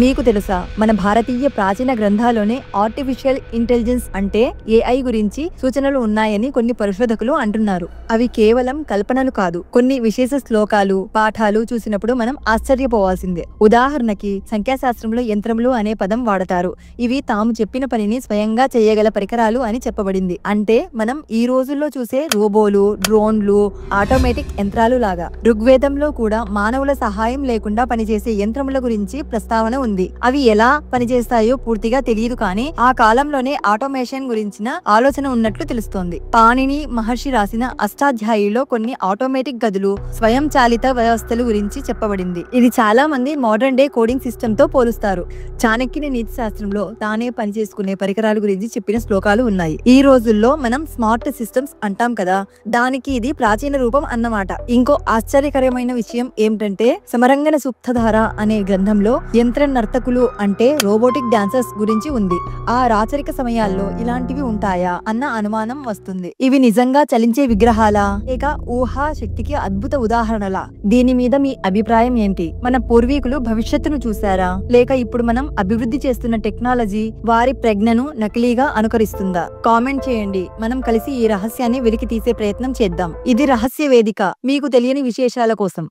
మీకు తెలుసా, మన భారతీయ ప్రాచీన గ్రంథాల్లోనే ఆర్టిఫిషియల్ ఇంటెలిజెన్స్ అంటే ఏఐ గురించి సూచనలు ఉన్నాయని కొన్ని పరిశోధకులు అంటున్నారు. అవి కేవలం కల్పనలు కాదు. కొన్ని విశేష శ్లోకాలు, పాఠాలు చూసినప్పుడు మనం ఆశ్చర్యపోవాల్సిందే. ఉదాహరణకి సంఖ్యాశాస్త్రంలో యంత్రములు అనే పదం వాడతారు. ఇవి తాము చెప్పిన పనిని స్వయంగా చేయగల పరికరాలు అని చెప్పబడింది. అంటే మనం ఈ రోజుల్లో చూసే రోబోలు, డ్రోన్లు, ఆటోమేటిక్ యంత్రాలు లాగా. ఋగ్వేదంలో కూడా మానవుల సహాయం లేకుండా పనిచేసే యంత్రముల గురించి ప్రస్తావన ఉంది. అవి ఎలా పనిచేస్తాయో పూర్తిగా తెలియదు, కానీ ఆ కాలంలోనే ఆటోమేషన్ గురించిన ఆలోచన ఉన్నట్లు తెలుస్తోంది. పాణిని మహర్షి రాసిన అష్టాధ్యాయిలో కొన్ని ఆటోమేటిక్ గదులు, స్వయం చాలిత వ్యవస్థలు గురించి చెప్పబడింది. ఇది చాలా మంది మోడర్న్ డే కోడింగ్ సిస్టమ్ తో పోలుస్తారు. చాణక్యుని నీతి శాస్త్రంలో తానే పనిచేసుకునే పరికరాల గురించి చెప్పిన శ్లోకాలు ఉన్నాయి. ఈ రోజుల్లో మనం స్మార్ట్ సిస్టమ్స్ అంటాం కదా, దానికి ఇది ప్రాచీన రూపం అన్నమాట. ఇంకో ఆశ్చర్యకరమైన విషయం ఏమిటంటే, సమరంగన సూక్తధార అనే గ్రంథంలో యంత్ర నర్తకులు అంటే రోబోటిక్ డాన్సర్స్ గురించి ఉంది. ఆ రాచరిక సమయాల్లో ఇలాంటివి ఉంటాయా అన్న అనుమానం వస్తుంది. ఇవి నిజంగా చలించే విగ్రహాలా, లేక ఊహా శక్తికి అద్భుత ఉదాహరణలా? దీని మీద మీ అభిప్రాయం ఏంటి? మన పూర్వీకులు భవిష్యత్తును చూసారా, లేక ఇప్పుడు మనం అభివృద్ధి చేస్తున్న టెక్నాలజీ వారి ప్రజ్ఞను నకిలీగా అనుకరిస్తుందా? కామెంట్ చేయండి. మనం కలిసి ఈ రహస్యాన్ని వెలికి తీసే ప్రయత్నం చేద్దాం. ఇది రహస్య వేదిక, మీకు తెలియని విశేషాల కోసం.